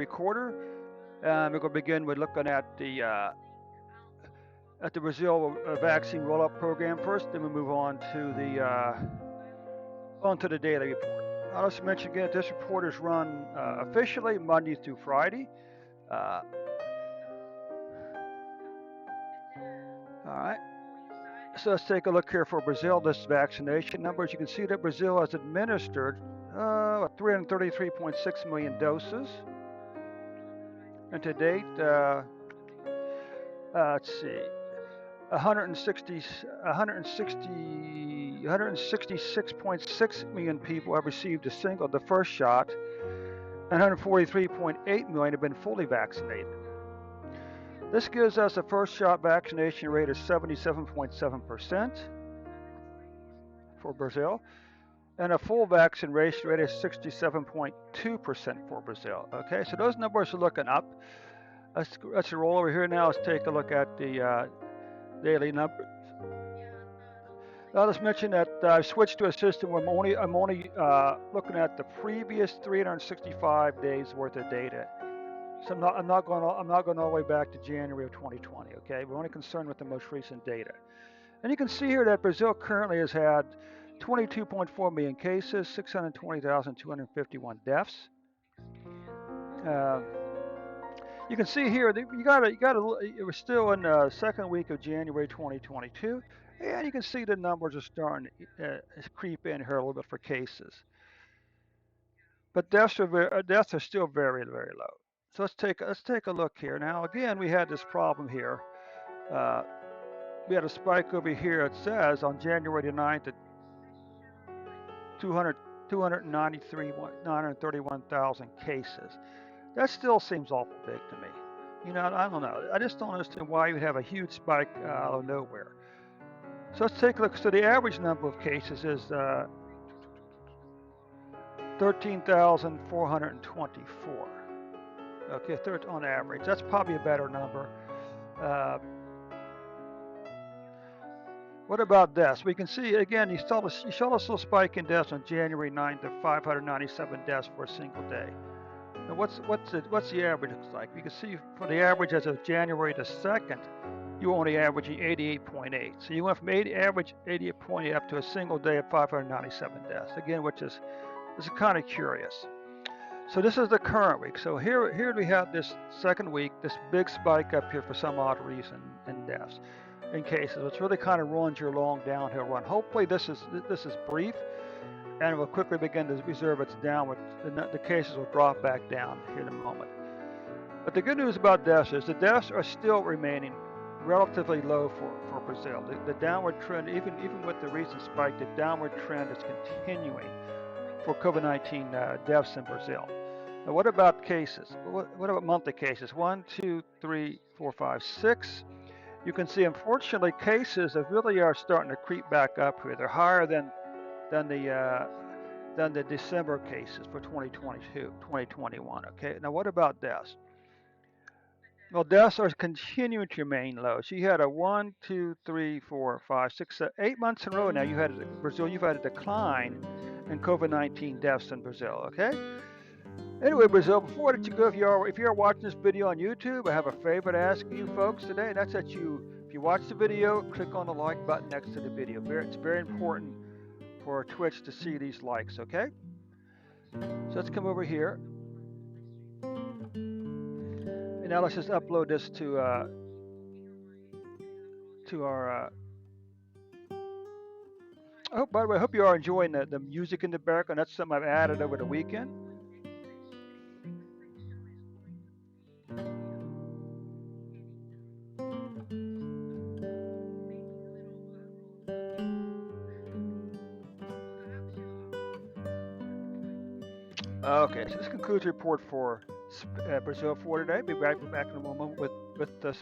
quarter. We're going to begin with looking at the Brazil vaccine rollout program first. Then we move on to the daily report. Now, let's mention again, this report is run officially Monday through Friday. Uh, all right. So let's take a look here for Brazil. This vaccination numbers. You can see that Brazil has administered 333.6 million doses, and to date, let's see, 166.6 million people have received the first shot, and 143.8 million have been fully vaccinated. This gives us a first shot vaccination rate of 77.7% for Brazil, and a full vaccination rate is 67.2% for Brazil. Okay, so those numbers are looking up. Let's roll over here now. Let's take a look at the daily numbers. Now let's mention that I've switched to a system where I'm only looking at the previous 365 days worth of data. So I'm not going all the way back to January of 2020. Okay, we're only concerned with the most recent data. And you can see here that Brazil currently has had 22.4 million cases, 620,251 deaths. You can see here that we're still in the second week of January 2022, and you can see the numbers are starting to creep in here a little bit for cases. But deaths are still very, very low. So let's take a look here. Now again, we had this problem here. We had a spike over here. It says on January the 9th at 931,000 cases. That still seems awful big to me. You know, I don't know. I just don't understand why you would have a huge spike out of nowhere. So let's take a look. So the average number of cases is 13,424. Okay, on average. That's probably a better number. What about deaths? We can see again. You saw this little spike in deaths on January 9th of 597 deaths for a single day. Now what's the average looks like? You can see for the average as of January the 2nd, you were only averaging 88.8. So you went from average 88.8 up to a single day of 597 deaths. Again, which is kind of curious. So this is the current week. So here we have this second week, this big spike up here for some odd reason in deaths, in cases, which really kind of ruins your long downhill run. Hopefully this is brief, and it will quickly begin to reserve its downward. The cases will drop back down here in a moment. But the good news about deaths is the deaths are still remaining relatively low for Brazil. The downward trend, even with the recent spike, the downward trend is continuing for COVID-19 deaths in Brazil. Now, what about cases? What about monthly cases? 1, 2, 3, 4, 5, 6. You can see, unfortunately, cases really are starting to creep back up here. They're higher than the December cases for 2021. Okay. Now, what about deaths? Well, deaths are continuing to remain low. So you had a 1, 2, 3, 4, 5, 6, 7, 8 months in a row now. You've had a decline in COVID-19 deaths in Brazil. Okay. Anyway, Brazil, before you go, if you're watching this video on YouTube, I have a favor to ask you folks today, and that's that if you watch the video, click on the like button next to the video. It's very important for Twitch to see these likes, okay? So let's come over here. And now let's just upload this to our by the way, I hope you are enjoying the music in the background. That's something I've added over the weekend. Okay, so this concludes the report for Brazil for today. Be back in a moment with the